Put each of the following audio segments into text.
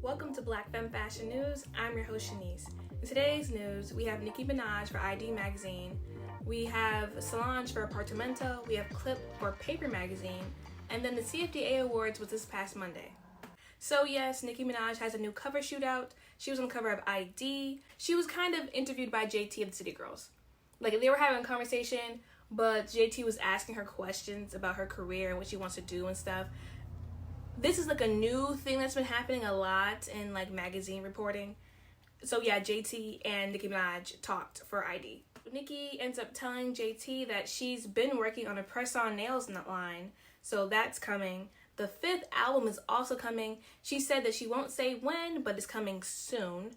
Welcome to Black Femme Fashion News. I'm your host, Shanice. In today's news, we have Nicki Minaj for ID Magazine, we have Solange for Apartamento, we have Clip for Paper Magazine, and then the CFDA Awards was this past Monday. So yes, Nicki Minaj has a new cover shoot out. She was on the cover of ID. She was kind of interviewed by JT of the City Girls. Like, they were having a conversation, but JT was asking her questions about her career and what she wants to do and stuff. This is like a new thing that's been happening a lot in like magazine reporting. So yeah, JT and Nicki Minaj talked for ID. Nicki ends up telling JT that she's been working on a press-on nails line, so that's coming. The 5th album is also coming. She said that she won't say when, but it's coming soon.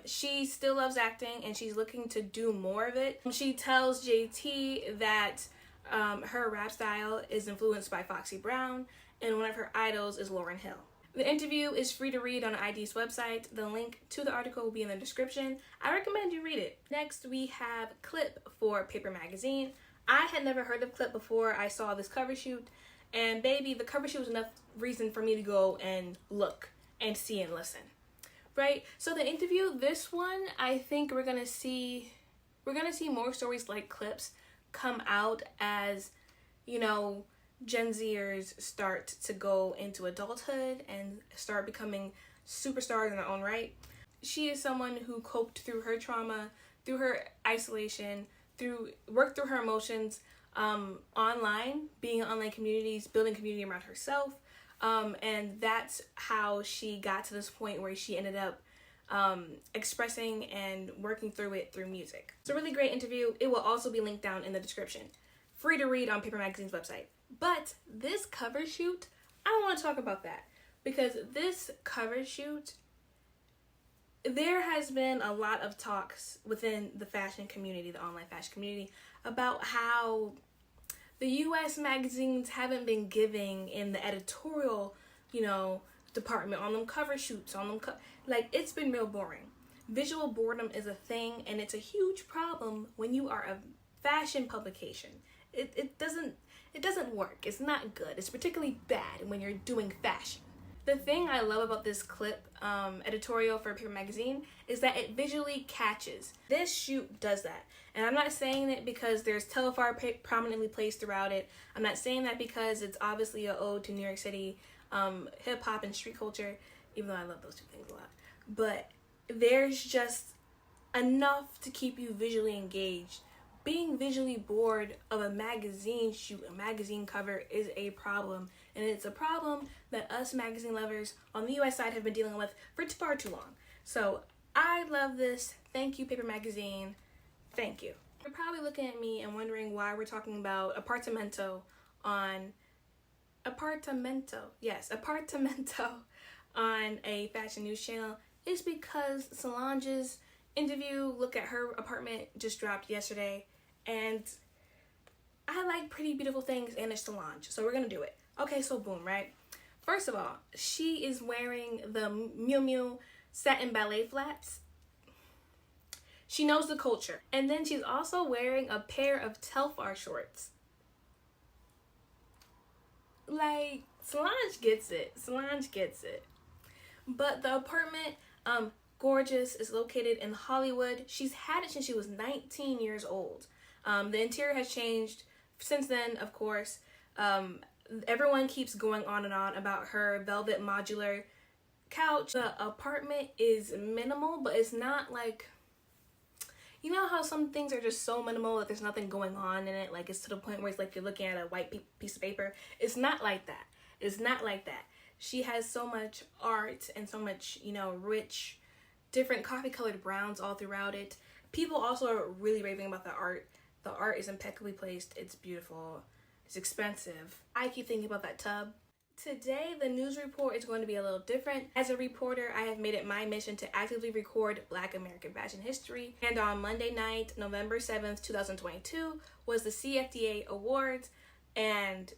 She still loves acting and she's looking to do more of it. She tells JT that her rap style is influenced by Foxy Brown, and one of her idols is Lauryn Hill. The interview is free to read on ID's website. The link to the article will be in the description. I recommend you read it. Next, we have Clip for Paper Magazine. I had never heard of Clip before I saw this cover shoot, and baby, the cover shoot was enough reason for me to go and look and see and listen. Right? So the interview, this one, I think we're gonna see more stories like Clip's come out as, you know, Gen Zers start to go into adulthood and start becoming superstars in their own right. She is someone who coped through her trauma, through her isolation, worked through her emotions online, being in online communities, building community around herself. And that's how she got to this point where she ended up expressing and working through it through music. It's a really great interview. It will also be linked down in the description. Free to read on Paper Magazine's website. But this cover shoot, I don't want to talk about that, because this cover shoot, there has been a lot of talks within the fashion community, the online fashion community, about how the US magazines haven't been giving in the editorial, department on them cover shoots, on them like, it's been real boring. Visual boredom is a thing, and it's a huge problem when you are a fashion publication. It doesn't work. It's not good. It's particularly bad when you're doing fashion. The thing I love about this Clip editorial for Paper Magazine is that it visually catches. This shoot does that. And I'm not saying it because there's Telefar prominently placed throughout it. I'm not saying that because it's obviously an ode to New York City hip-hop and street culture, even though I love those two things a lot. But there's just enough to keep you visually engaged. Being visually bored of a magazine shoot, a magazine cover, is a problem. And it's a problem that us magazine lovers on the US side have been dealing with for far too long. So I love this. Thank you, Paper Magazine. Thank you. You're probably looking at me and wondering why we're talking about Apartamento on Apartamento on a fashion news channel. It's because Solange's interview, Look at Her Apartment, just dropped yesterday, and I like pretty beautiful things and it's Solange, so we're gonna do it. Okay, so boom, right? First of all, she is wearing the Miu Miu satin ballet flats. She knows the culture. And then she's also wearing a pair of Telfar shorts. Like, Solange gets it. Solange gets it. But the apartment, gorgeous, is located in Hollywood. She's had it since she was 19 years old. The interior has changed since then, of course. Everyone keeps going on and on about her velvet modular couch. The apartment is minimal, but it's not like, you know how some things are just so minimal that there's nothing going on in it, like it's to the point where it's like you're looking at a white piece of paper. It's not like that. It's not like that. She has so much art and so much, rich, different coffee colored browns all throughout it. People also are really raving about the art. The art is impeccably placed. It's beautiful. It's expensive. I keep thinking about that tub. Today, the news report is going to be a little different. As a reporter, I have made it my mission to actively record Black American fashion history. And on Monday night, November 7th, 2022, was the CFDA Awards. And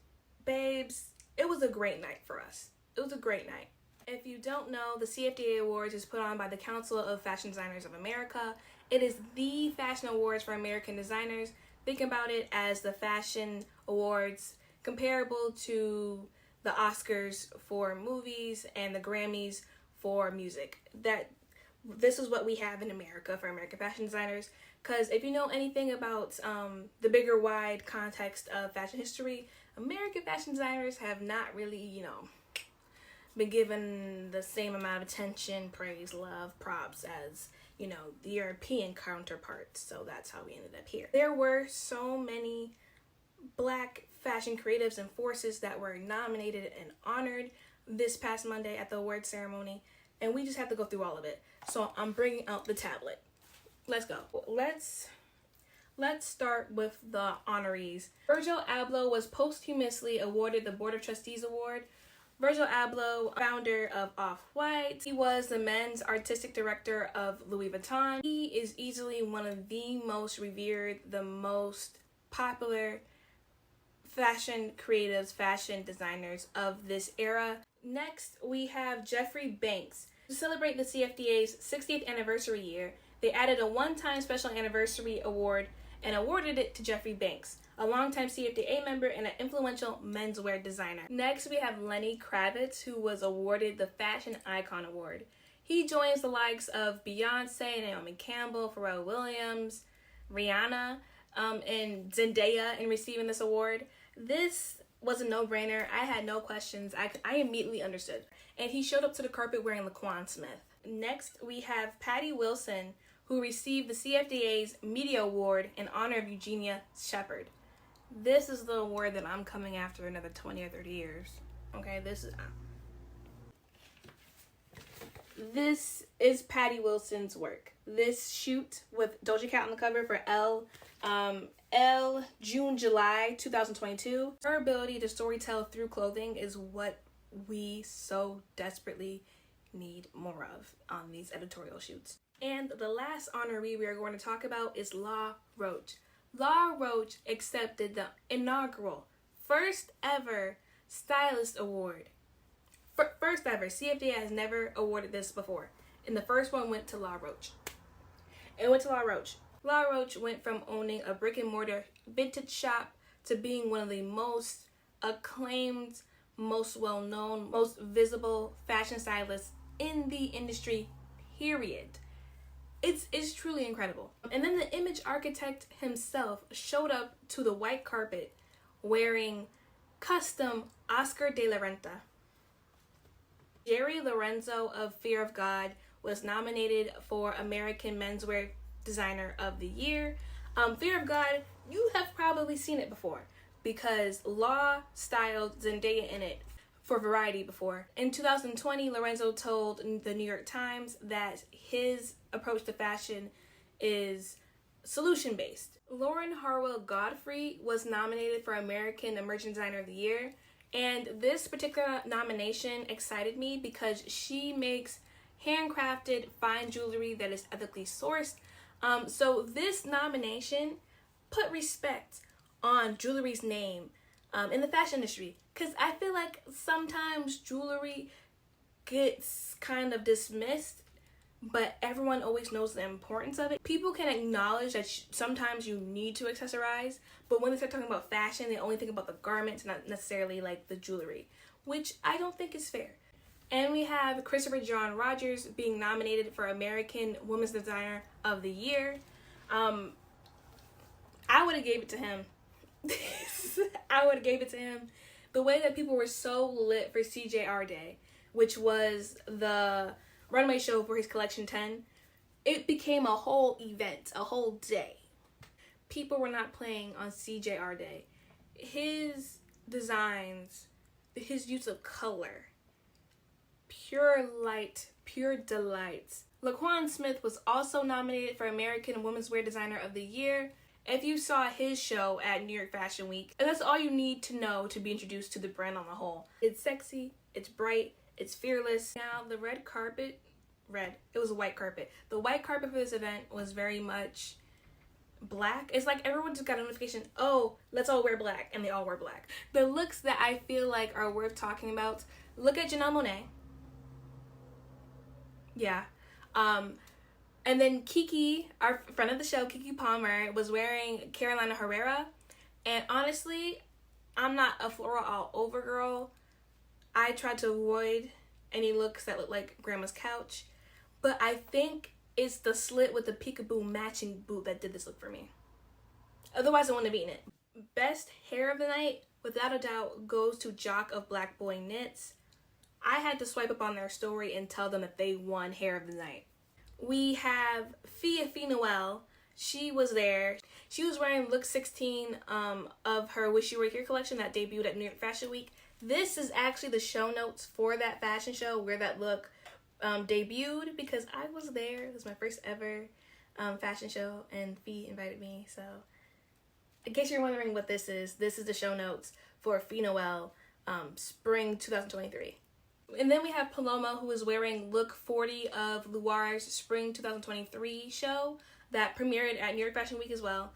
babes, it was a great night for us. It was a great night. If you don't know, the CFDA Awards is put on by the Council of Fashion Designers of America. It is the fashion awards for American designers. Think about it as the fashion awards comparable to the Oscars for movies and the Grammys for music. That this is what we have in America for American fashion designers. Because if you know anything about the bigger wide context of fashion history, American fashion designers have not really, been given the same amount of attention, praise, love, props as, the European counterparts. So that's how we ended up here. There were so many Black fashion creatives and forces that were nominated and honored this past Monday at the award ceremony, and we just have to go through all of it. So I'm bringing out the tablet. Let's go. Let's start with the honorees. Virgil Abloh was posthumously awarded the Board of Trustees Award. Virgil Abloh, founder of Off-White. He was the men's artistic director of Louis Vuitton. He is easily one of the most revered, the most popular fashion creatives, fashion designers of this era. Next, we have Jeffrey Banks. To celebrate the CFDA's 60th anniversary year, they added a one-time special anniversary award and awarded it to Jeffrey Banks, a longtime CFDA member and an influential menswear designer. Next, we have Lenny Kravitz, who was awarded the Fashion Icon Award. He joins the likes of Beyonce, Naomi Campbell, Pharrell Williams, Rihanna, and Zendaya in receiving this award. This was a no-brainer. I had no questions. I immediately understood. And he showed up to the carpet wearing Laquan Smith. Next, we have Patty Wilson, who received the CFDA's Media Award in honor of Eugenia Shepherd. This is the award that I'm coming after another 20 or 30 years. Okay, this is Patty Wilson's work. This shoot with Doja Cat on the cover for Elle, June, July 2022. Her ability to storytell through clothing is what we so desperately need more of on these editorial shoots. And the last honoree we are going to talk about is La Roche. La Roche accepted the inaugural first ever stylist award. First ever. CFDA has never awarded this before. And the first one went to La Roche. It went to La Roche. La Roche went from owning a brick and mortar vintage shop to being one of the most acclaimed, most well-known, most visible fashion stylists in the industry, period. It's truly incredible. And then the image architect himself showed up to the white carpet wearing custom Oscar de la Renta. Jerry Lorenzo of Fear of God was nominated for American Menswear Designer of the Year. Fear of God, you have probably seen it before because Law styled Zendaya in it for Variety before. In 2020, Lorenzo told the New York Times that his approach to fashion is solution-based. Lauren Harwell Godfrey was nominated for American Emerging Designer of the Year, and this particular nomination excited me because she makes handcrafted fine jewelry that is ethically sourced. So this nomination put respect on jewelry's name in the fashion industry, because I feel like sometimes jewelry gets kind of dismissed, but everyone always knows the importance of it. People can acknowledge that sometimes you need to accessorize, but when they start talking about fashion, they only think about the garments, not necessarily like the jewelry, which I don't think is fair. And we have Christopher John Rogers being nominated for American Women's Designer of the Year. I would have gave it to him. I would have gave it to him. The way that people were so lit for CJR Day, which was the runway show for his collection 10, it became a whole event, a whole day. People were not playing on CJR Day. His designs, his use of color, pure light, pure delight. Laquan Smith was also nominated for American Women's Wear Designer of the Year. If you saw his show at New York Fashion Week, that's all you need to know to be introduced to the brand on the whole. It's sexy, it's bright, it's fearless. Now the red carpet, it was a white carpet. The white carpet for this event was very much black. It's like everyone just got a notification, oh, let's all wear black, and they all wear black. The looks that I feel like are worth talking about, look at Janelle Monáe. Yeah. And then Kiki, our friend of the show, Kiki Palmer, was wearing Carolina Herrera. And honestly, I'm not a floral all over girl. I tried to avoid any looks that look like grandma's couch. But I think it's the slit with the peekaboo matching boot that did this look for me. Otherwise, I wouldn't have eaten it. Best hair of the night, without a doubt, goes to Jock of Black Boy Knits. I had to swipe up on their story and tell them that they won hair of the night. We have Fia Noel. She was there. She was wearing look 16 of her Wish You Were Here collection that debuted at New York Fashion Week. This is actually the show notes for that fashion show where that look debuted, because I was there. It was my first ever fashion show, and Fee invited me. So in case you're wondering what this is the show notes for Fee Noel spring 2023. And then we have Paloma, who is wearing look 40 of Luar's spring 2023 show that premiered at New York Fashion Week as well.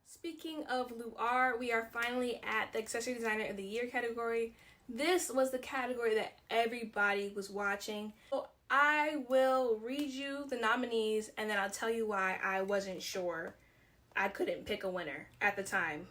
Speaking of Luar, we are finally at the Accessory Designer of the Year category. This was the category that everybody was watching. So I will read you the nominees, and then I'll tell you why I wasn't sure. I couldn't pick a winner at the time.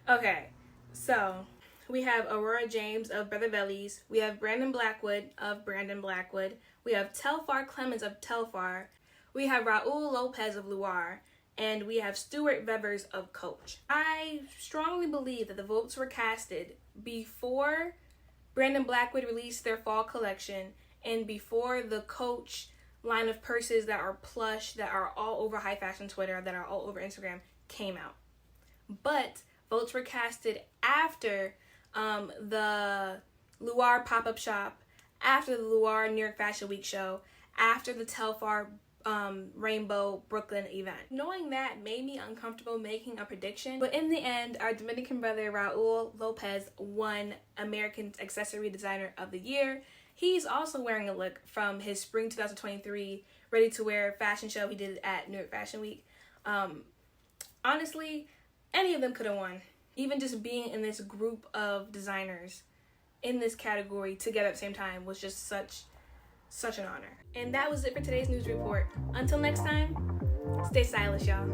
Okay, so we have Aurora James of Brother Bellies. We have Brandon Blackwood of Brandon Blackwood. We have Telfar Clemens of Telfar. We have Raul Lopez of Luar. And we have Stuart Vevers of Coach. I strongly believe that the votes were casted before Brandon Blackwood released their fall collection and before the Coach line of purses that are plush, that are all over high fashion Twitter, that are all over Instagram came out. But votes were casted after the Luar pop-up shop, after the Luar New York Fashion Week show, after the Telfar Rainbow Brooklyn event. Knowing that made me uncomfortable making a prediction, but in the end, our Dominican brother Raul Lopez won American Accessory Designer of the Year. He's also wearing a look from his spring 2023 ready-to-wear fashion show he did at New York Fashion Week. Honestly, any of them could have won. Even just being in this group of designers in this category together at the same time was just such an honor. And that was it for today's news report. Until next time, stay stylish, y'all.